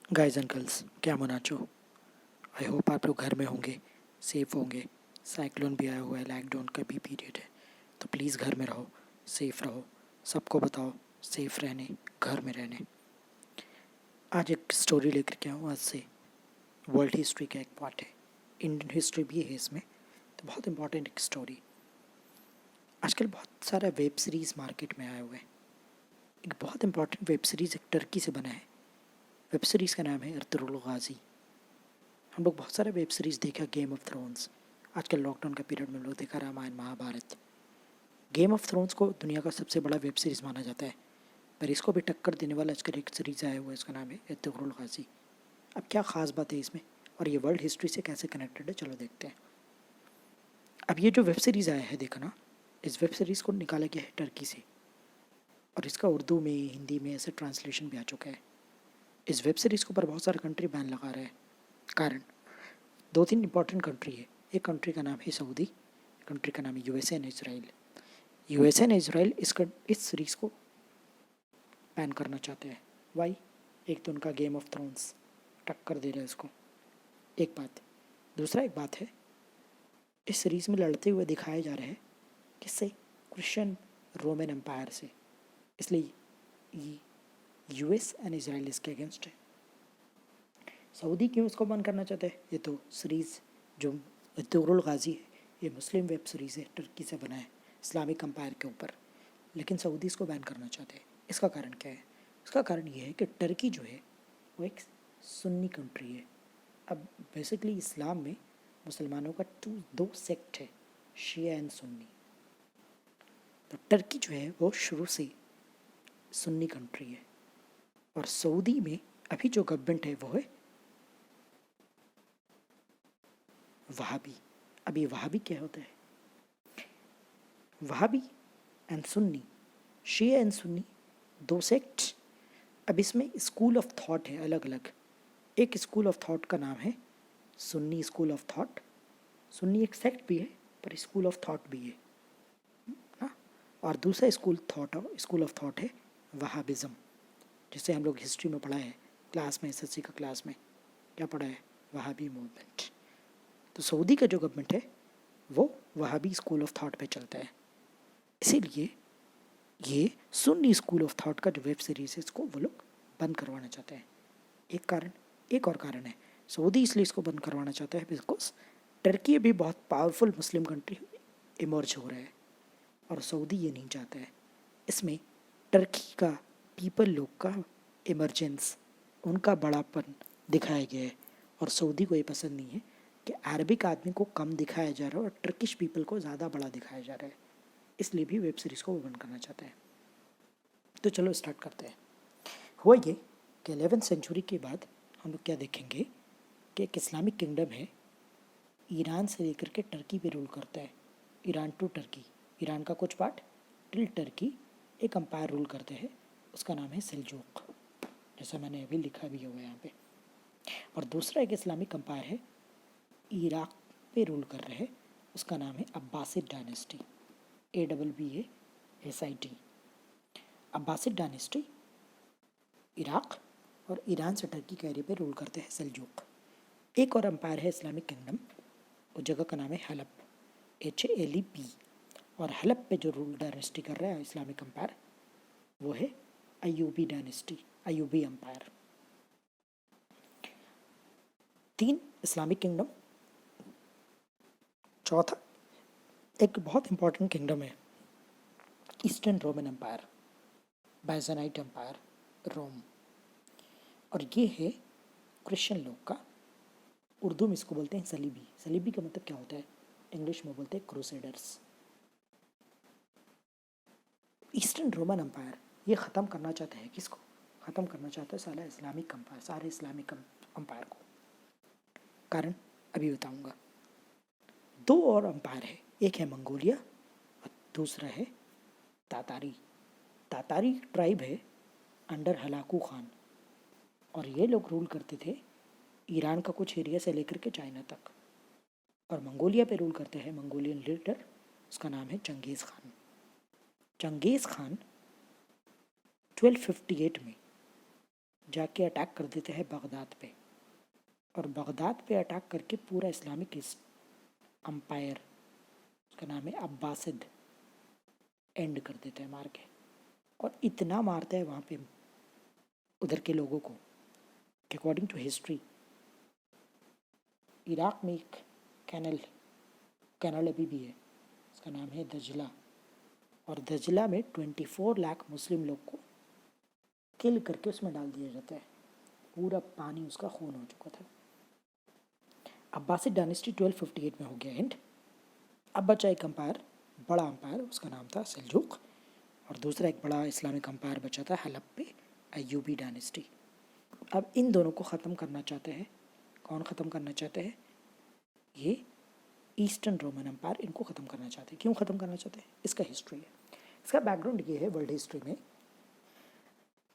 Guys and girls, क्या मनाचो। I hope आप लोग घर में होंगे, सेफ होंगे। साइक्लोन भी आया हुआ है, लॉकडाउन का भी पीरियड है, तो प्लीज़ घर में रहो, सेफ रहो। सबको बताओ सेफ रहने, घर में रहने। आज एक स्टोरी लेकर के आऊँ। आज से वर्ल्ड हिस्ट्री का एक पार्ट है, इंडियन हिस्ट्री भी है इसमें, तो बहुत इंपॉर्टेंट एक स्टोरी। आजकल बहुत सारा वेब सीरीज़ मार्केट में आया हुआ है। एक बहुत इंपॉर्टेंट वेब सीरीज़ एक टर्की से बना है। वेब सीरीज़ का नाम है अर्तुगरुल गाजी। हम लोग बहुत सारे वेब सीरीज़ देखा, गेम ऑफ थ्रोन्स। आजकल लॉकडाउन का पीरियड में हम लोग देखा Ramayan Mahabharat. Game of Thrones को दुनिया का सबसे बड़ा वेब सीरीज़ माना जाता है, पर इसको भी टक्कर देने वाला आजकल एक सीरीज़ आया हुआ है, इसका नाम है अर्तुगरुल गाजी। अब क्या ख़ास बात है इसमें और ये वर्ल्ड हिस्ट्री से कैसे कनेक्टेड है, चलो देखते हैं। अब ये जो वेब सीरीज़ आया है, देखा ना, इस वेब सीरीज़ को निकाला गया है टर्की से, और इसका उर्दू में हिंदी में ऐसे ट्रांसलेशन भी आ चुका है। इस वेब सीरीज़ के ऊपर बहुत सारे कंट्री बैन लगा रहे हैं। कारण दो तीन इंपॉर्टेंट कंट्री है। एक कंट्री का नाम है सऊदी, कंट्री का नाम है USA and Israel. USA and Israel इस सीरीज़ को बैन करना चाहते हैं। वाई? एक तो उनका गेम ऑफ थ्रोन्स टक्कर दे रहा है इसको, एक बात। दूसरा एक बात है, इस सीरीज़ में लड़ते हुए दिखाए जा रहे हैं किससे? क्रिश्चियन रोमन एम्पायर से। इसलिए यूएस एंड इसराइल इसके अगेंस्ट है। सऊदी क्यों इसको बंद करना चाहते हैं? ये तो सीरीज़ जो अर्तुगरुल गाजी है, ये मुस्लिम वेब सीरीज़ है, टर्की से बना है, इस्लामिक एम्पायर के ऊपर, लेकिन सऊदी इसको बैन करना चाहते हैं। इसका कारण क्या है? इसका कारण ये है कि टर्की जो है वो एक सुन्नी कंट्री है। अब बेसिकली इस्लाम में मुसलमानों का दो सेक्ट है, शिया एंड सुन्नी। तो टर्की जो है वो शुरू से सुन्नी कंट्री है, और सऊदी में अभी जो गवर्नमेंट है वो है वहाबी। अब ये वहाबी क्या होता है? Wahhabi and Sunni, Shia and Sunni, दो सेक्ट। अब इसमें स्कूल ऑफ थॉट है अलग अलग। एक स्कूल ऑफ थॉट का नाम है Sunni school of thought. Sunni एक सेक्ट भी है, पर स्कूल ऑफ थॉट भी है ना। और दूसरा स्कूल ऑफ थॉट है वहाबिज़म, जिसे हम लोग हिस्ट्री में पढ़ा है क्लास में, एसएससी का क्लास में क्या पढ़ा है? वहाबी मूवमेंट। तो सऊदी का जो गवर्नमेंट है वो वहाबी स्कूल ऑफ थॉट पे चलता है। इसीलिए ये सुन्नी स्कूल ऑफ थॉट का जो वेब सीरीज है इसको वो लोग बंद करवाना चाहते हैं। एक कारण, एक और कारण है। सऊदी इसलिए इसको बंद करवाना चाहता है बिकॉज टर्की भी बहुत पावरफुल मुस्लिम कंट्री इमर्ज हो रहा है, और सऊदी ये नहीं चाहता है। इसमें टर्की का पीपल लोग का इमरजेंस, उनका बड़ापन दिखाया गया है, और सऊदी को ये पसंद नहीं है कि अरबिक आदमी को कम दिखाया जा रहा है और टर्किश पीपल को ज़्यादा बड़ा दिखाया जा रहा है। इसलिए भी वेब सीरीज़ को वो बंद करना चाहता है। तो चलो स्टार्ट करते हैं। हुआ ये कि 11वीं सेंचुरी के बाद हम लोग क्या देखेंगे कि एक इस्लामिक किंगडम है, ईरान से लेकर के टर्की पे रूल करता है। ईरान टू टर्की, ईरान का कुछ पार्ट टिल टर्की, एक अम्पायर रूल करते हैं, उसका नाम है सेल्जूक, जैसा मैंने अभी लिखा भी हुआ है यहाँ पे। और दूसरा एक इस्लामिक अम्पायर है, इराक पे रूल कर रहे हैं, उसका नाम है अब्बासिड डायनेस्टी, ABBASID। अब्बासिड डायनेस्टी इराक और ईरान से टर्की के एरिया पे रूल करते हैं सेल्जूक। एक और अम्पायर है इस्लामिक किंगडम, उस जगह का नाम है हलप, HALEP। और हलप पे जो रूल डायनेस्टी कर रहा है इस्लामिक अम्पायर वो है Ayyubi dynasty, Ayyubi empire. 3 Islamic kingdom. चौथा एक बहुत इंपॉर्टेंट किंगडम है, eastern Roman empire, Byzantine empire, Rome. और ये है क्रिश्चियन लोग का, उर्दू में इसको बोलते हैं सलीबी। सलीबी का मतलब क्या होता है? इंग्लिश में बोलते हैं क्रूसेडर्स। ईस्टर्न रोमन एम्पायर ये ख़त्म करना चाहता है, किसको ख़त्म करना चाहता है? सारा इस्लामिक एम्पायर, सारे इस्लामिक एम्पायर को। कारण अभी बताऊंगा। 2 और एम्पायर है, एक है मंगोलिया और दूसरा है तातारी। तातारी ट्राइब है अंडर हलाकू खान, और ये लोग रूल करते थे ईरान का कुछ एरिया से लेकर के चाइना तक। और मंगोलिया पे रूल करते हैं मंगोलियन लीडर, उसका नाम है चंगेज़ खान। चंगेज़ खान 1258 में जाके अटैक कर देते हैं बगदाद पे, और बगदाद पे अटैक करके पूरा इस्लामिक अम्पायर, उसका नाम है अब्बासिद, एंड कर देते हैं मार के। और इतना मारते हैं वहाँ पे उधर के लोगों को कि अकॉर्डिंग टू हिस्ट्री इराक़ में एक कैनल अभी भी है, उसका नाम है दजला, और दजला में 24 लाख मुस्लिम लोग को किल करके उसमें डाल दिया जाता है, पूरा पानी उसका खून हो चुका था। अब्बासिड डायनेस्टी 1258 में हो गया एंड। अब बचा एक अम्पायर, बड़ा अम्पायर, उसका नाम था सेल्जुक, और दूसरा एक बड़ा इस्लामिक अम्पायर बचा था हलब पे, अय्यूबी डायनेस्टी। अब इन दोनों को ख़त्म करना चाहते हैं। कौन ख़त्म करना चाहते हैं? ये ईस्टर्न रोमन अम्पायर इनको ख़त्म करना चाहते हैं। क्यों ख़त्म करना चाहते हैं? इसका हिस्ट्री है, इसका बैकग्राउंड ये है वर्ल्ड हिस्ट्री में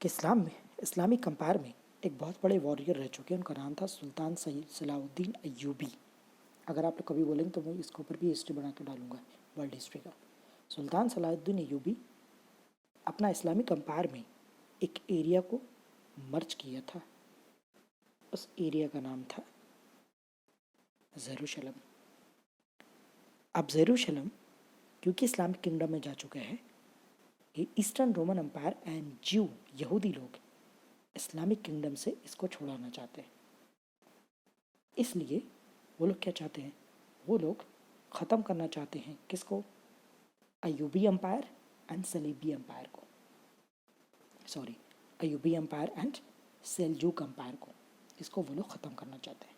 कि इस्लामिक अम्पायर में एक बहुत बड़े वॉरियर रह चुके हैं, उनका नाम था सुल्तान सलाउद्दीन अय्यूबी। अगर आप लोग कभी बोलेंगे तो मैं इसके ऊपर भी हिस्ट्री बना के डालूंगा वर्ल्ड हिस्ट्री का। सुल्तान सलाउद्दीन अय्यूबी अपना इस्लामिक अम्पायर में एक एरिया को मर्ज किया था, उस एरिया का नाम था जेरूशलम। अब जेरूशलम क्योंकि इस्लामिक किंगडम में जा चुका है, ये ईस्टर्न रोमन अम्पायर एंड ज्यू यहूदी लोग इस्लामिक किंगडम से इसको छुड़ाना चाहते हैं। इसलिए वो लोग क्या चाहते हैं? वो लोग ख़त्म करना चाहते हैं किसको? Ayyubi empire and Salibi empire को, sorry, Ayyubi empire and Seljuk empire को, इसको वो लोग ख़त्म करना चाहते हैं।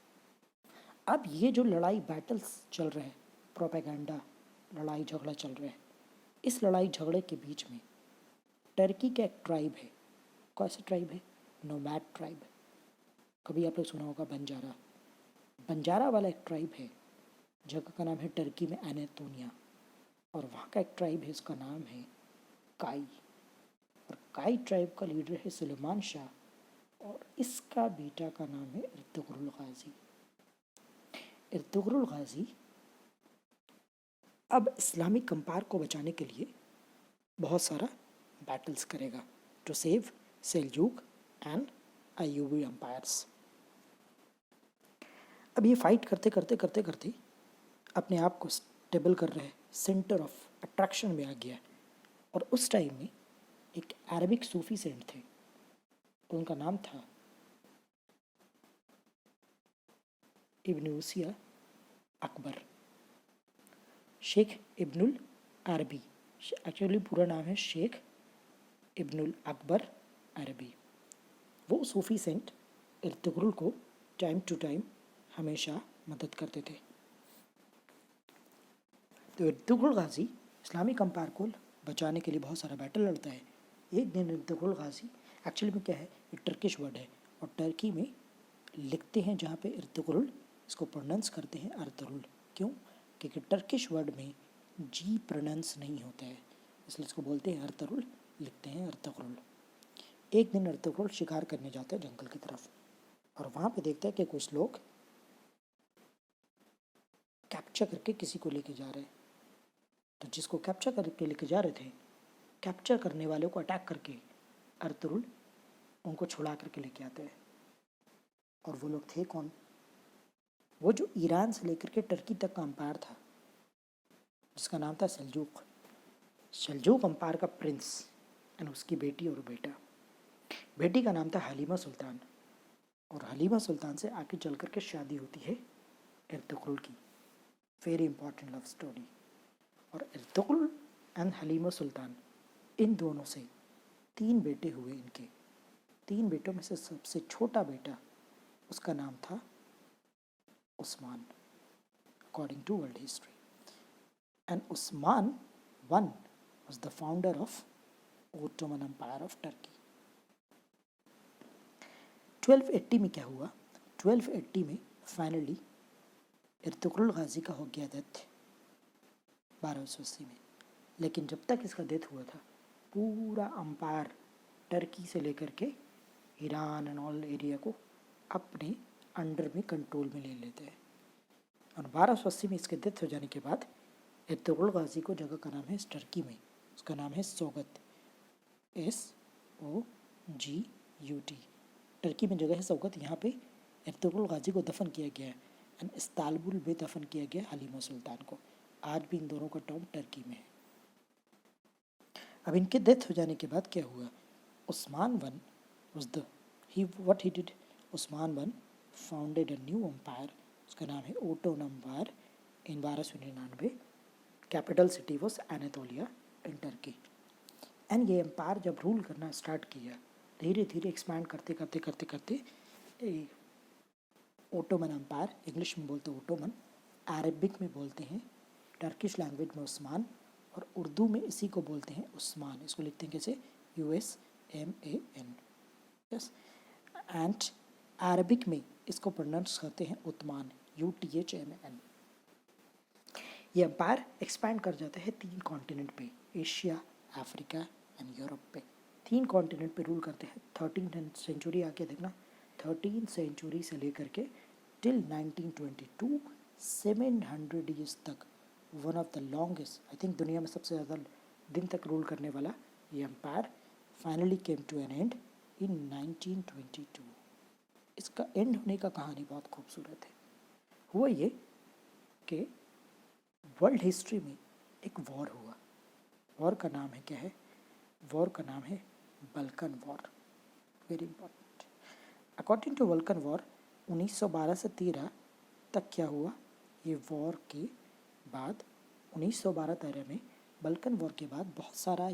अब ये जो लड़ाई बैटल्स चल रहे हैं, प्रोपेगेंडा, लड़ाई झगड़ा चल रहा है, इस लड़ाई झगड़े के बीच में टर्की का एक ट्राइब है। कौन सा ट्राइब है? Nomad tribe. कभी आप लोग सुना होगा बंजारा। बंजारा वाला एक ट्राइब है, जगह का नाम है टर्की में एनेतोनिया, और वहाँ का एक ट्राइब है, उसका नाम है काई, और काई ट्राइब का लीडर है सुलेमान शाह, और इसका बेटा का नाम है इर्तुगरुल गाजी। इर्तुगरुल गाजी अब इस्लामिक अम्पायर को बचाने के लिए बहुत सारा बैटल्स करेगा to save Seljuk and Ayyubi empires. अब ये फाइट करते करते करते करते अपने आप को स्टेबल कर रहे, सेंटर ऑफ अट्रैक्शन में आ गया। और उस टाइम में एक अरबिक सूफी सेंट थे, उनका नाम था इब्न उसिया अकबर, शेख इब्नुल अरबी, एक्चुअली पूरा नाम है शेख इब्नुल अकबर अरबी। वो सूफी सेंट इर्तुगरुल को टाइम टू टाइम हमेशा मदद करते थे। तो इर्तुगरुल गाजी इस्लामिक अम्पायर को बचाने के लिए बहुत सारा बैटल लड़ता है। एक दिन इर्तुगरुल गाजी, एक्चुअली में क्या है, ये टर्किश वर्ड है, और टर्की में लिखते हैं जहाँ पे इर्तुगरुल, इसको प्रोनाउंस करते हैं अर्तुगरुल। क्यों? क्योंकि टर्किश वर्ड में जी प्रोनाउंस नहीं होता है, इसलिए इसको बोलते हैं अर्तुगरुल, लिखते हैं अर्तुगरुल। एक दिन अर्तुगरुल शिकार करने जाते हैं जंगल की तरफ, और वहाँ पे देखते हैं कि कुछ लोग कैप्चर करके किसी को लेके जा रहे हैं। तो जिसको कैप्चर करके लेके जा रहे थे, कैप्चर करने वालों को अटैक करके अर्तुगरुल उनको छुड़ा करके लेके आते हैं। और वो लोग थे कौन? वो जो ईरान से लेकर के टर्की तक का अम्पायर था, जिसका नाम था सेल्जूक। सेल्जूक अम्पायर का प्रिंस एंड उसकी बेटी और बेटा। बेटी का नाम था हलीमा सुल्तान, और हलीमा सुल्तान से आगे चल करके शादी होती है इर्तुगरुल की। Very important love story. और इर्तुगरुल एंड हलीमा सुल्तान, इन दोनों से 3 बेटे हुए। इनके 3 बेटों में से सबसे छोटा बेटा, उसका नाम था Osman, according to world history. And Osman one was the founder of Ottoman Empire of Turkey। 1280 में क्या हुआ? 1280 में फाइनली इर्तुगरुल गाजी का हो गया डेथ 1280 में। लेकिन जब तक इसका डेथ हुआ था, पूरा अम्पायर टर्की से लेकर के ईरान एंड ऑल एरिया को अपने अंडर में कंट्रोल में ले लेते हैं। और 1280 में इसके डेथ हो जाने के बाद इर्तुगरुल गाजी को जगह का नाम है इस टर्की में, उसका नाम है सोगत, SOGUT, टर्की में जगह है सौकत, यहाँ पे एर्तुगरुल गाजी को दफन किया गया है एंड इस्तांबुल में दफन किया गया हलीमा सुल्तान को। आज भी इन दोनों का टॉम टर्की में है। अब इनके डेथ हो जाने के बाद क्या हुआ, Osman one was the what he did, Osman one founded a new empire, उसका नाम है Ottoman empire in 1299। Capital city was Anatolia in Turkey. And ये एम्पायर जब रूल करना स्टार्ट किया, धीरे धीरे एक्सपैंड करते करते करते करते ओटोमन एम्पायर, इंग्लिश में बोलते हैं ओटोमन, अरबिक में बोलते हैं, टर्किश लैंग्वेज में उस्मान, और उर्दू में इसी को बोलते हैं उस्मान। इसको लिखते हैं कैसे, USMAN, यस। एंड अरबिक में इसको प्रोनाउंस करते हैं उतमान, UTHMAN। ये एम्पायर एक्सपैंड कर जाता है 3 कॉन्टिनेंट पे, एशिया, अफ्रीका एंड यूरोप पे। 3 कॉन्टिनेंट पे रूल करते हैं। 13th सेंचुरी आके देखना, 13th सेंचुरी से लेकर के टिल 1922, 700 ईयर्स तक one of the longest, I think दुनिया में सबसे ज़्यादा दिन तक रूल करने वाला ये empire finally came to an end in 1922। इसका एंड होने का कहानी बहुत खूबसूरत है। हुआ ये कि वर्ल्ड हिस्ट्री में एक वॉर हुआ। वॉर का नाम है क्या है, वॉर का नाम है Balkan war, very important. According to Balkan war 1912 से 13 तक क्या हुआ, ये वॉर के बाद 1912-13 में बल्कन वॉर के बाद बहुत सारा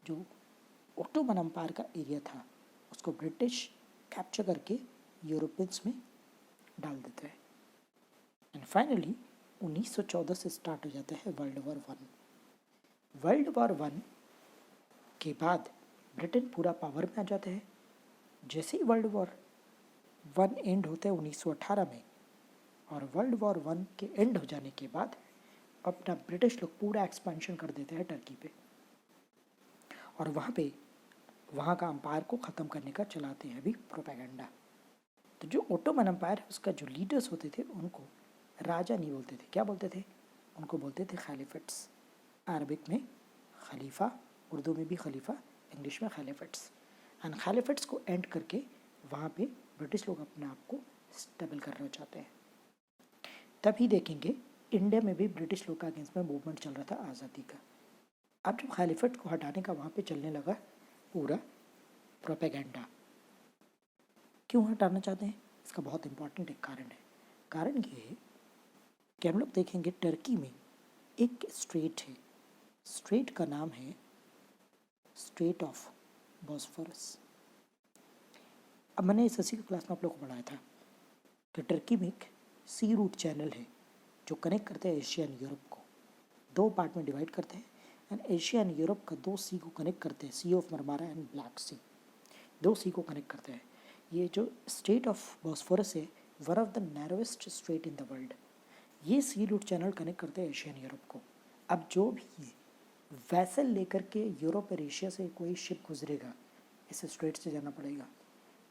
जो ओटोमन एम्पायर का एरिया था उसको ब्रिटिश कैप्चर करके यूरोपियंस में डाल देते हैं। एंड फाइनली 1914 से स्टार्ट हो जाता है वर्ल्ड वॉर 1। वर्ल्ड वॉर 1 के बाद ब्रिटेन पूरा पावर में आ जाता है। जैसे ही वर्ल्ड वॉर 1 एंड होता है 1918 में, और वर्ल्ड वॉर 1 के एंड हो जाने के बाद अपना ब्रिटिश लोग पूरा एक्सपेंशन कर देते हैं टर्की पे, और वहाँ का एम्पायर को ख़त्म करने का चलाते हैं अभी प्रोपेगेंडा। तो जो ओटोमन एम्पायर है उसका जो लीडर्स होते थे उनको राजा नहीं बोलते थे, क्या बोलते थे, उनको बोलते थे खलीफेट्स। अरबिक में खलीफा, उर्दू में भी खलीफा, इंग्लिश में खलीफेट्स। एंड खलीफेट्स को एंड करके वहाँ पे ब्रिटिश लोग अपने आप को स्टेबल करना चाहते हैं। तभी देखेंगे इंडिया में भी ब्रिटिश लोग का अगेंस्ट में मूवमेंट चल रहा था आज़ादी का। अब जब खलीफेट को हटाने का वहाँ पे चलने लगा पूरा प्रोपेगेंडा, क्यों हटाना चाहते हैं, इसका बहुत इंपॉर्टेंट एक कारण है। कारण ये है कि हम लोग देखेंगे टर्की में एक स्ट्रेट है, स्ट्रेट का नाम है स्ट्रेट ऑफ बॉस्फोरस। अब मैंने इस की क्लास में आप लोग को पढ़ाया था कि टर्की में एक सी रूट चैनल है जो कनेक्ट करते हैं एशिया एंड यूरोप को, 2 पार्ट में डिवाइड करते हैं। एंड एशिया एंड यूरोप का 2 सी को कनेक्ट करते हैं, सी ऑफ मरमारा एंड ब्लैक सी, 2 सी को कनेक्ट करते हैं। ये जो स्ट्रेट ऑफ बॉस्फोरस है, one of the narrowest straight in the world. ये सी रूट चैनल कनेक्ट करते हैं एशिया एंड यूरोप को। अब जो भी वैसल लेकर के यूरोप और एशिया से कोई शिप गुजरेगा, इस स्ट्रेट से जाना पड़ेगा,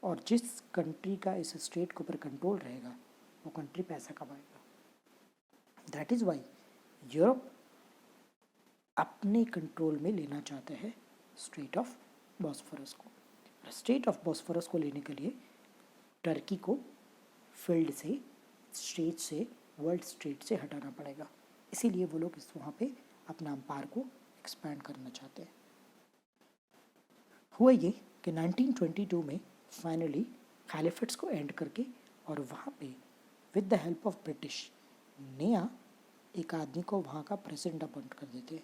और जिस कंट्री का इस स्ट्रेट के ऊपर कंट्रोल रहेगा वो कंट्री पैसा कमाएगा। दैट इज़ वाई यूरोप अपने कंट्रोल में लेना चाहता है स्ट्रेट ऑफ बॉस्फोरस को। स्ट्रेट ऑफ बॉस्फोरस को लेने के लिए टर्की को फील्ड से, स्ट्रेट से, वर्ल्ड स्ट्रेट से हटाना पड़ेगा। इसीलिए वो लोग इस वहाँ पे अपना एम्पायर को एक्सपैंड करना चाहते हैं। हुआ ये कि 1922 में फाइनली खलीफेट्स को एंड करके, और वहाँ पे with the help of British नया एक आदमी को वहाँ का प्रेसिडेंट अपॉइंट कर देते हैं।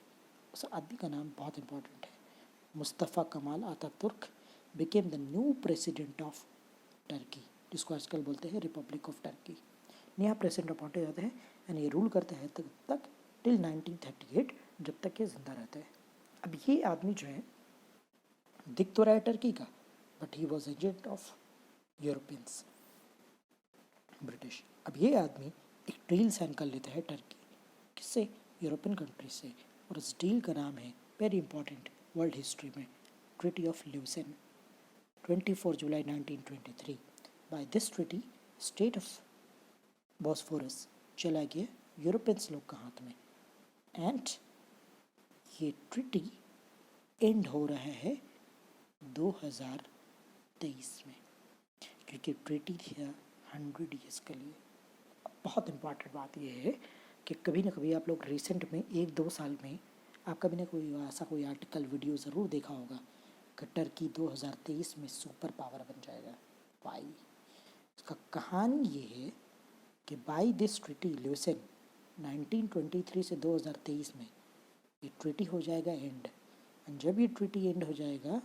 उस आदमी का नाम बहुत इंपॉर्टेंट है, Mustafa Kemal Ataturk became the new president of Turkey, जिसको आजकल बोलते हैं रिपब्लिक ऑफ टर्की। नया प्रेसिडेंट अपॉइंट हो जाता है एंड ये रूल करता है तब तक टिल 1938, जब तक ये जिंदा रहता है। अब ये आदमी जो है दिख तो रहा है टर्की का, but he was agent of Europeans, British. अब ये आदमी एक डील साइन कर लेता है टर्की, किससे, यूरोपियन कंट्री से, और उस डील का नाम है वेरी इंपॉर्टेंट वर्ल्ड हिस्ट्री में, treaty of Lausanne, 24 July 1923। By this treaty state of Bosphorus चला गया यूरोपियंस लोग का हाथ में। एंड ये ट्रीटी एंड हो रहा है 2023 में। क्योंकि ट्रीटी थी 100 ईयर्स के लिए। बहुत इम्पॉर्टेंट बात यह है कि कभी ना कभी आप लोग रिसेंट में 1-2 साल में आप कभी ना कोई ऐसा कोई आर्टिकल वीडियो ज़रूर देखा होगा कि टर्की 2023 में सुपर पावर बन जाएगा। वाई? इसका कहानी ये है कि बाई दिस ट्रीटी लिसन 1923 से 2023 में ये ट्रीटी हो जाएगा एंड। एंड जब ये ट्रीटी एंड हो जाएगा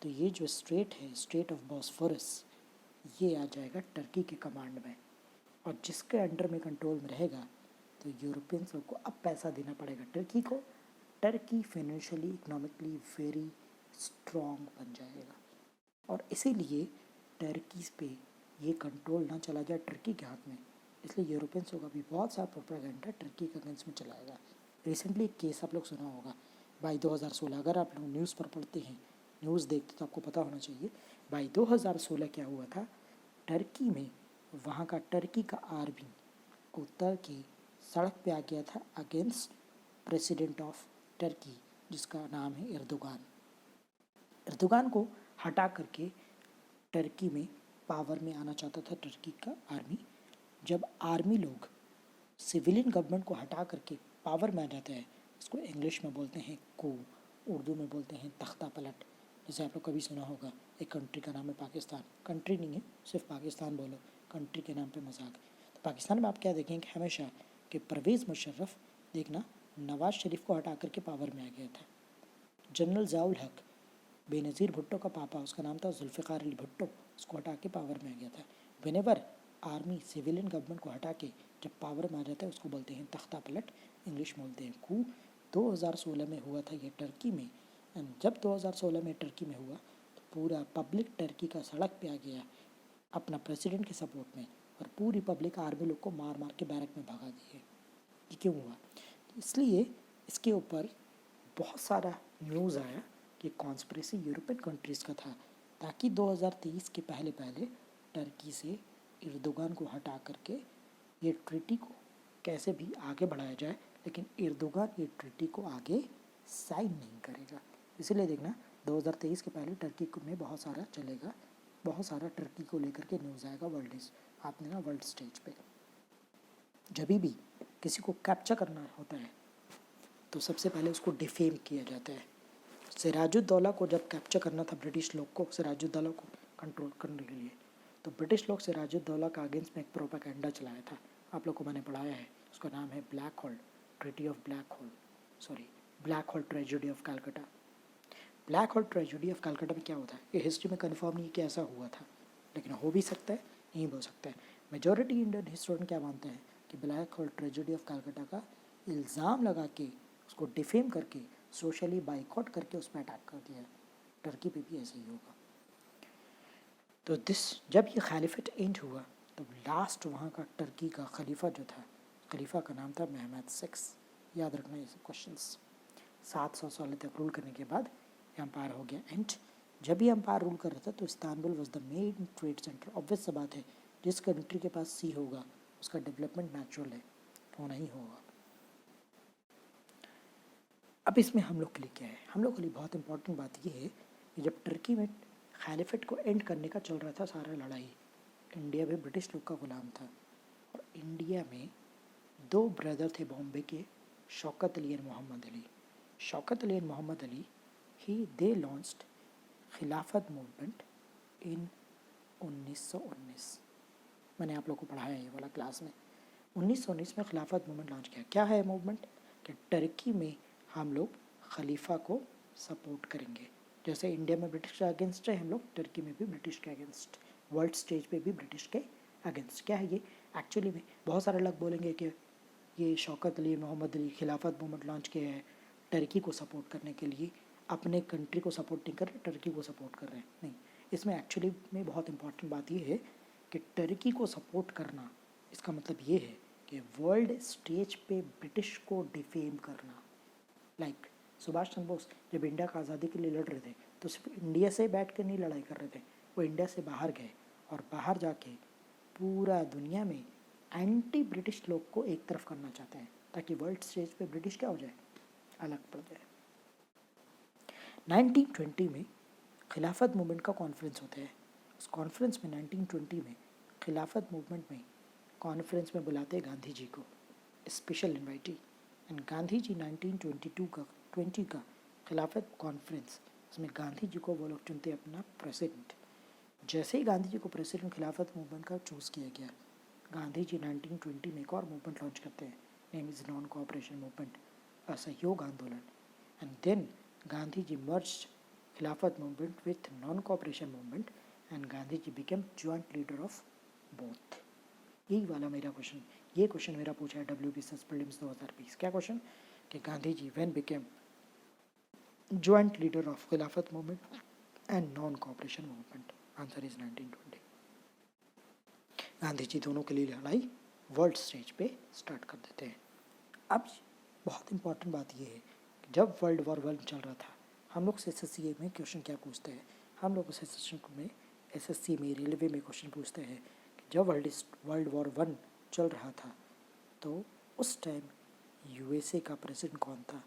तो ये जो स्ट्रेट है, स्ट्रेट ऑफ बॉस्फोरस, ये आ जाएगा टर्की के कमांड में, और जिसके अंडर में कंट्रोल में रहेगा तो यूरोपियंस को अब पैसा देना पड़ेगा टर्की को। Turkey financially economically very strong बन जाएगा, और इसीलिए टर्की पे ये कंट्रोल ना चला जाए टर्की के हाथ में, इसलिए यूरोपियंस का भी बहुत सारा प्रोपेगेंडा टर्की के अगेंस्ट में चलाएगा। रिसेंटली एक केस आप लोग सुना होगा बाई 2016, अगर आप लोग न्यूज़ पर पढ़ते हैं, न्यूज़ देखते तो आपको पता होना चाहिए बाई 2016 क्या हुआ था। टर्की में वहाँ का टर्की का आर्मी उतर के सड़क पे आ गया था अगेंस्ट प्रेसिडेंट ऑफ टर्की, जिसका नाम है एर्दोगान। एर्दोगान को हटा करके टर्की में पावर में आना चाहता था टर्की का आर्मी। जब आर्मी लोग सिविलियन गवर्नमेंट को हटा करके पावर में आ जाते हैं, इसको इंग्लिश में बोलते हैं कू, उर्दू में बोलते हैं तख्ता पलट। जैसे आप लोग कभी सुना होगा एक कंट्री का नाम है पाकिस्तान, कंट्री नहीं है, सिर्फ पाकिस्तान बोलो, कंट्री के नाम पे मजाक। तो पाकिस्तान में आप क्या देखेंगे हमेशा कि परवेज़ मुशर्रफ देखना नवाज शरीफ को हटा करके पावर में आ गया था। जनरल ज़ियाउल हक, बेनज़ीर भुट्टो का पापा, उसका नाम था जुल्फ़िकार अली भुट्टो, उसको हटा के पावर में आ गया था। व्हेनेवर आर्मी सिविलियन गवर्नमेंट को हटा के जब पावर में आ जाता है उसको बोलते हैं तख्ता पलट, इंग्लिश में बोलते हैं कू। 2016 में हुआ था ये टर्की में, एंड जब 2016 में टर्की में हुआ तो पूरा पब्लिक टर्की का सड़क पे आ गया अपना प्रेसिडेंट के सपोर्ट में, और पूरी पब्लिक आर्मी लोग को मार मार के बैरक में भगा दिए। ये क्यों हुआ? इसलिए इसके ऊपर बहुत सारा न्यूज़ आया कि कॉन्स्पिरेसी यूरोपियन कंट्रीज़ का था, ताकि 2023 के पहले पहले टर्की से एर्दोगान को हटा करके ये ट्रीटी को कैसे भी आगे बढ़ाया जाए, लेकिन एर्दोगान ये ट्रीटी को आगे साइन नहीं करेगा। इसीलिए देखना 2023 के पहले टर्की में बहुत सारा चलेगा, बहुत सारा टर्की को लेकर के न्यूज़ आएगा आपने ना वर्ल्ड स्टेज पे। जब भी किसी को कैप्चर करना होता है तो सबसे पहले उसको डिफेम किया जाता है। सिराजुद्दौला को जब कैप्चर करना था ब्रिटिश लोग को, सिराजुद्दौला को कंट्रोल करने के लिए, तो ब्रिटिश लोग सिराजुद्दौला का अगेंस्ट में एक प्रोपेगेंडा चलाया था। आप लोग को मैंने पढ़ाया है, उसका नाम है black hole, treaty of black hole tragedy of Calcutta. Black hole tragedy of Calcutta में क्या होता है, ये हिस्ट्री में कन्फर्म नहीं कि ऐसा हुआ था, लेकिन हो भी सकता है, नहीं हो सकता है। मेजॉरिटी इंडियन हिस्टोरियन क्या मानते हैं कि black hole tragedy of Calcutta का इल्ज़ाम लगा के उसको डिफेम करके सोशली बाइकआउट करके उस पर अटैक कर दिया। टर्की पे भी ऐसे ही होगा। तो जब ये खलीफेट एंड हुआ तो लास्ट वहाँ का टर्की का खलीफा जो था, खलीफा का नाम था महमद 6। याद रखना ये सब क्वेश्चंस। 700 साल तक रूल करने के बाद एम्पायर हो गया एंड जब ये एम्पायर रूल कर रहा था तो Istanbul was the main trade centre. Obvious सा बात है, जिस कंट्री के पास सी होगा उसका डेवलपमेंट नेचुरल है, होना ही होगा। अब इसमें हम लोग के लिए क्या है, हम लोग के लिए बहुत इंपॉर्टेंट बात ये है कि जब टर्की में खलीफेट को एंड करने का चल रहा था सारा लड़ाई, इंडिया भी ब्रिटिश लोग का गुलाम था, और इंडिया में 2 ब्रदर थे बॉम्बे के, Shaukat Ali and Mohammad Ali. Shaukat Ali and Mohammad Ali they launched Khilafat movement in 1919। मैंने आप लोग को पढ़ाया है ये वाला क्लास में। 1919 में खिलाफत मूवमेंट लॉन्च किया। क्या है मूवमेंट? कि टर्की में हम लोग खलीफा को सपोर्ट करेंगे, जैसे इंडिया में ब्रिटिश के अगेंस्ट है, हम लोग टर्की में भी ब्रिटिश के अगेंस्ट, वर्ल्ड स्टेज पे भी ब्रिटिश के अगेंस्ट। क्या है ये एक्चुअली में? बहुत सारे लोग बोलेंगे कि ये शौकत अली मोहम्मद अली खिलाफत मूवमेंट लॉन्च किया है टर्की को सपोर्ट करने के लिए, अपने कंट्री को सपोर्ट नहीं कर रहे, टर्की को सपोर्ट कर रहे हैं। नहीं, इसमें एक्चुअली में बहुत इंपॉर्टेंट बात ये है कि टर्की को सपोर्ट करना इसका मतलब ये है कि वर्ल्ड स्टेज पे ब्रिटिश को डिफेम करना। लाइक सुभाष चंद्र बोस जब इंडिया का आज़ादी के लिए लड़ रहे थे तो सिर्फ इंडिया से बैठ कर नहीं लड़ाई कर रहे थे, वो इंडिया से बाहर गए और बाहर जाके पूरा दुनिया में एंटी ब्रिटिश लोग को एक तरफ करना चाहते हैं, ताकि वर्ल्ड स्टेज पे ब्रिटिश क्या हो जाए, अलग पड़ जाए। 1920 में खिलाफत मूवमेंट का कॉन्फ्रेंस होता है उस कॉन्फ्रेंस में 1920 में खिलाफत मूवमेंट में कॉन्फ्रेंस में बुलाते गांधी जी को, स्पेशल इन्वाइटी। एंड गांधी जी 1920 का खिलाफत कॉन्फ्रेंस, इसमें गांधी जी को वो लोग चुनते अपना प्रेसिडेंट। जैसे ही गांधी जी को प्रेसिडेंट खिलाफत मूवमेंट का चूज़ किया गया, गांधी जी 1920 में एक और मूवमेंट लॉन्च करते हैं, name is non cooperation movement, असहयोग आंदोलन। And then Gandhi ji merged Khilafat movement with non cooperation movement and Gandhi ji became joint leader of both. यही वाला मेरा क्वेश्चन, ये क्वेश्चन मेरा पूछा है WBCS प्रीलिम्स 2020। क्या क्वेश्चन कि Gandhi ji when became joint leader of Khilafat movement and non cooperation movement. Answer is 1920। Gandhi ji दोनों के लिए लड़ाई वर्ल्ड स्टेज पे स्टार्ट कर देते हैं। अब बहुत इंपॉर्टेंट बात यह है कि जब वर्ल्ड वॉर 1 चल रहा था, हम लोग से SSC में क्वेश्चन क्या पूछते हैं, हम लोग से SSC में रेलवे में क्वेश्चन पूछते हैं कि जब वर्ल्ड वॉर 1 चल रहा था तो उस टाइम USA का प्रेसिडेंट कौन था।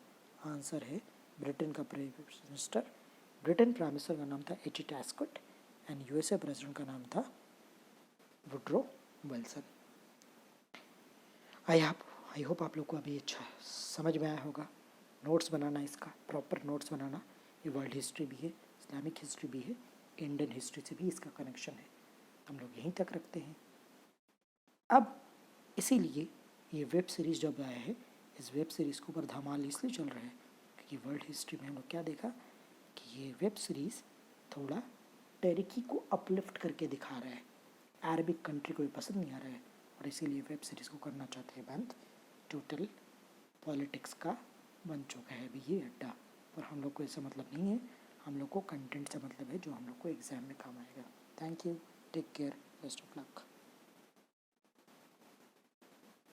आंसर है ब्रिटेन का prime minister, Britain prime minister का नाम था H.E. टैस्कट एंड USA प्रेसिडेंट का नाम था वुड्रो विल्सन। आई होप आप लोग को अभी अच्छा समझ में आया होगा। नोट्स बनाना, इसका प्रॉपर नोट्स बनाना। ये वर्ल्ड हिस्ट्री भी है, इस्लामिक हिस्ट्री भी है, इंडियन हिस्ट्री से भी इसका कनेक्शन है। हम लोग यहीं तक रखते हैं। अब इसीलिए ये वेब सीरीज़ जब आया है, इस वेब सीरीज़ के ऊपर धमाल इसलिए चल रहा है क्योंकि वर्ल्ड हिस्ट्री में हम लोग क्या देखा कि ये वेब सीरीज़ थोड़ा टर्की को अपलिफ्ट करके दिखा रहा है। अरबिक कंट्री को भी पसंद नहीं आ रहा है और इसीलिए वेब सीरीज़ को करना चाहते हैं बंद। टोटल पॉलिटिक्स का बन चुका है अभी ये अड्डा, और हम लोग को इससे मतलब नहीं है। हम लोग को कंटेंट से मतलब है जो हम लोग को एग्ज़ाम में काम आएगा। Thank you, take care, best of luck.